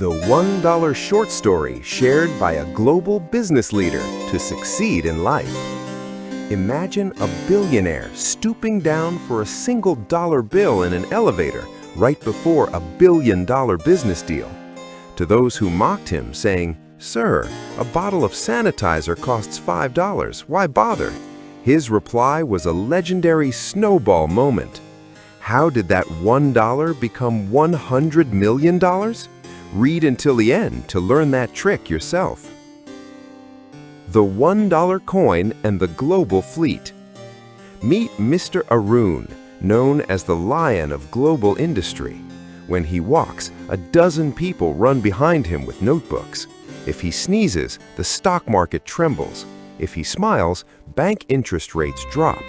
The $1 short story shared by a global business leader to succeed in life. Imagine a billionaire stooping down for a single dollar bill in an elevator right before a billion-dollar business deal. To those who mocked him, saying, "Sir, a bottle of sanitizer costs $5. Why bother?" His reply was a legendary snowball moment. How did that $1 become $100 million? Read until the end to learn that trick yourself. The $1 coin and the global fleet. Meet Mr. Arun, known as the lion of global industry. When he walks, a dozen people run behind him with notebooks. If he sneezes, the stock market trembles. If he smiles, bank interest rates drop.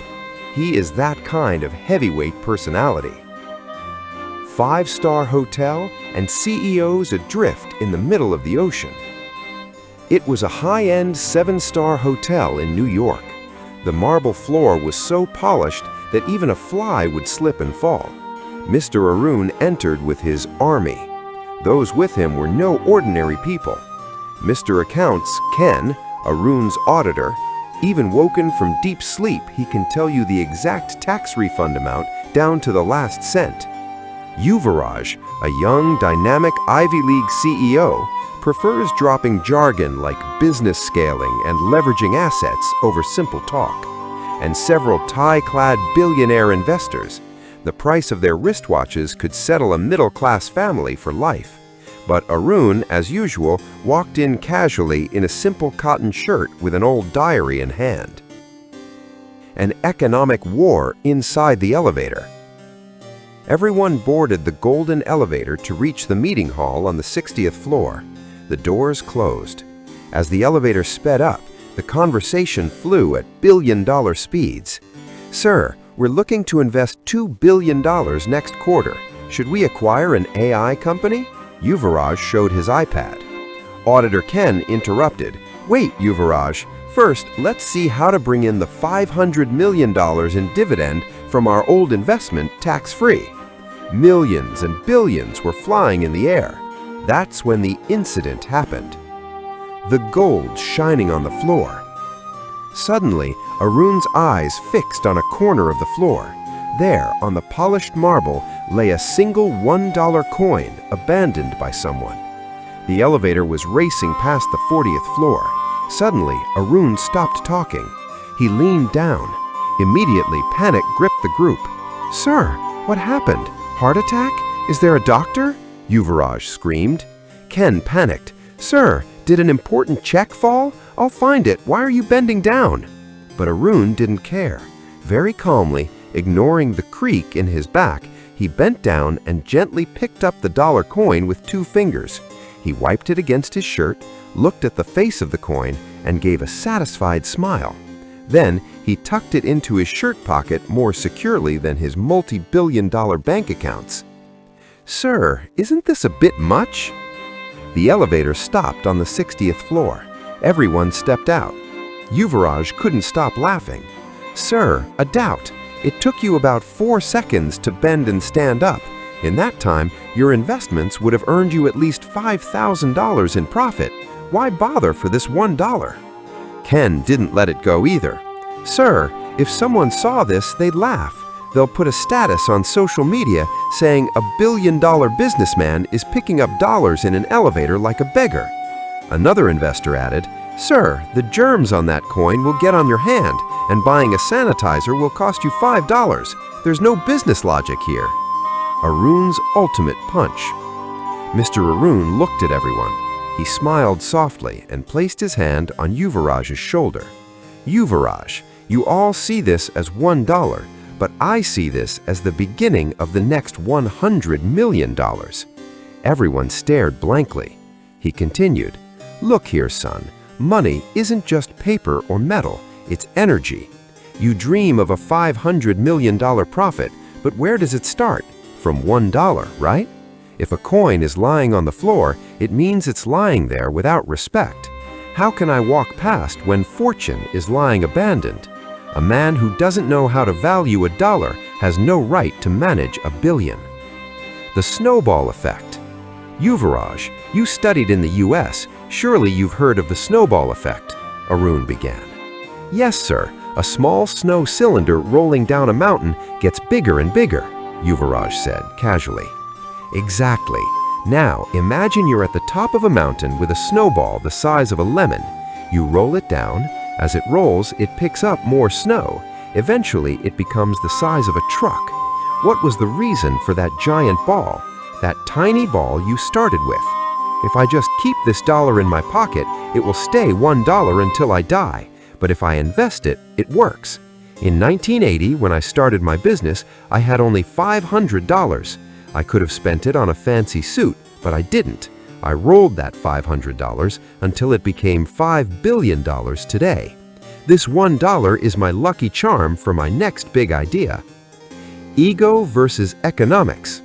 He is that kind of heavyweight personality. Five-star hotel and CEOs adrift in the middle of the ocean. It was a high-end 7-star hotel in New York. The marble floor was so polished that even a fly would slip and fall. Mr. Arun entered with his army. Those with him were no ordinary people. Mr. Accounts, Ken, Arun's auditor, even woken from deep sleep, he can tell you the exact tax refund amount down to the last cent. Yuvraj, a young, dynamic Ivy League CEO, prefers dropping jargon like business scaling and leveraging assets over simple talk. And several tie-clad billionaire investors, the price of their wristwatches could settle a middle-class family for life. But Arun, as usual, walked in casually in a simple cotton shirt with an old diary in hand. An economic war inside the elevator. Everyone boarded the golden elevator to reach the meeting hall on the 60th floor. The doors closed. As the elevator sped up, the conversation flew at billion-dollar speeds. "Sir, we're looking to invest $2 billion next quarter. Should we acquire an AI company?" Yuvraj showed his iPad. Auditor Ken interrupted. "Wait, Yuvraj. First, let's see how to bring in the $500 million in dividend from our old investment tax-free." Millions and billions were flying in the air. That's when the incident happened. The gold shining on the floor. Suddenly, Arun's eyes fixed on a corner of the floor. There, on the polished marble, lay a single $1 coin abandoned by someone. The elevator was racing past the 40th floor. Suddenly, Arun stopped talking. He leaned down. Immediately, panic gripped the group. "Sir, what happened? Heart attack? Is there a doctor?" Yuvraj screamed. Ken panicked. "Sir, did an important check fall? I'll find it. Why are you bending down?" But Arun didn't care. Very calmly, ignoring the creak in his back, he bent down and gently picked up the dollar coin with 2 fingers. He wiped it against his shirt, looked at the face of the coin, and gave a satisfied smile. Then, he tucked it into his shirt pocket more securely than his multi-billion-dollar bank accounts. "Sir, isn't this a bit much?" The elevator stopped on the 60th floor. Everyone stepped out. Yuvraj couldn't stop laughing. "Sir, a doubt. It took you about 4 seconds to bend and stand up. In that time, your investments would have earned you at least $5,000 in profit. Why bother for this $1? Ken didn't let it go either. "Sir, if someone saw this, they'd laugh. They'll put a status on social media saying a billion-dollar businessman is picking up dollars in an elevator like a beggar." Another investor added, "Sir, the germs on that coin will get on your hand, and buying a sanitizer will cost you $5. There's no business logic here." Arun's ultimate punch. Mr. Arun looked at everyone. He smiled softly and placed his hand on Yuvraj's shoulder. "Yuvraj, you all see this as $1, but I see this as the beginning of the next $100 million. Everyone stared blankly. He continued, "Look here, son. Money isn't just paper or metal, it's energy. You dream of a $500 million profit, but where does it start? From $1, right? If a coin is lying on the floor, it means it's lying there without respect. How can I walk past when fortune is lying abandoned? A man who doesn't know how to value a dollar has no right to manage $1 billion. The Snowball Effect. Yuvraj, you studied in the US. Surely you've heard of the snowball effect, Arun began. Yes, sir. A small snow cylinder rolling down a mountain gets bigger and bigger, Yuvraj said casually. Exactly. Now, imagine you're at the top of a mountain with a snowball the size of a lemon. You roll it down. As it rolls, it picks up more snow. Eventually, it becomes the size of a truck. What was the reason for that giant ball? That tiny ball you started with. If I just keep this dollar in my pocket, it will stay $1 until I die. But if I invest it, it works. In 1980, when I started my business, I had only $500. I could have spent it on a fancy suit, but I didn't. I rolled that $500 until it became $5 billion today. This $1 is my lucky charm for my next big idea. Ego versus economics.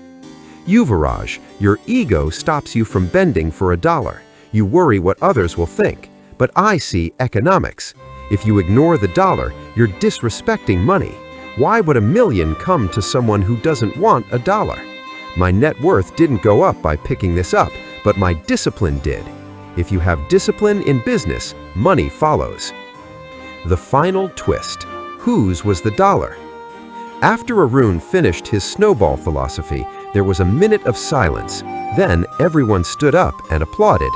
Yuvraj, your ego stops you from bending for a dollar. You worry what others will think. But I see economics. If you ignore the dollar, you're disrespecting money. Why would $1 million come to someone who doesn't want a dollar? My net worth didn't go up by picking this up, but my discipline did. If you have discipline in business, money follows. The final twist. Whose was the dollar? After Arun finished his snowball philosophy, there was a minute of silence. Then everyone stood up and applauded.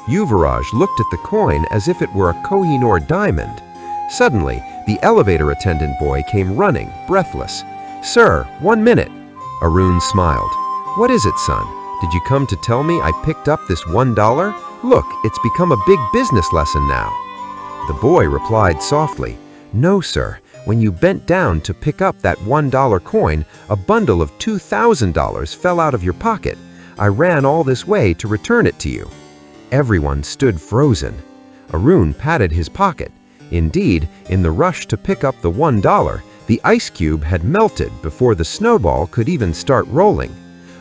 Yuvraj looked at the coin as if it were a Koh-i-Noor diamond. Suddenly, the elevator attendant boy came running, breathless. "Sir, 1 minute." Arun smiled. "What is it, son? Did you come to tell me I picked up this $1? Look, it's become a big business lesson now." The boy replied softly, "No, sir. When you bent down to pick up that $1 coin, a bundle of $2,000 fell out of your pocket. I ran all this way to return it to you." Everyone stood frozen. Arun patted his pocket. Indeed, in the rush to pick up the $1, the ice cube had melted before the snowball could even start rolling.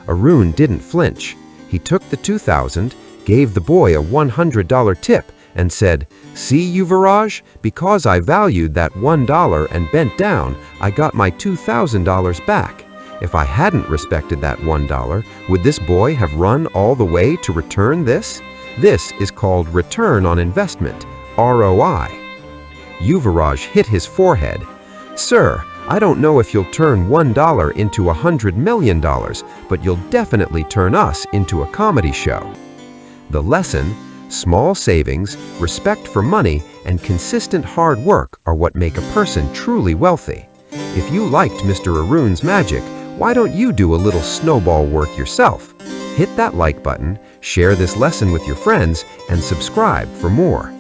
Arun didn't flinch. He took the $2,000, gave the boy a $100 tip, and said, "See, Yuvraj, because I valued that $1 and bent down, I got my $2,000 back. If I hadn't respected that $1, would this boy have run all the way to return this? This is called return on investment, ROI." Yuvraj hit his forehead. "Sir, I don't know if you'll turn $1 into $100 million, but you'll definitely turn us into a comedy show." The lesson: small savings, respect for money, and consistent hard work are what make a person truly wealthy. If you liked Mr. Arun's magic, why don't you do a little snowball work yourself? Hit that like button, share this lesson with your friends, and subscribe for more.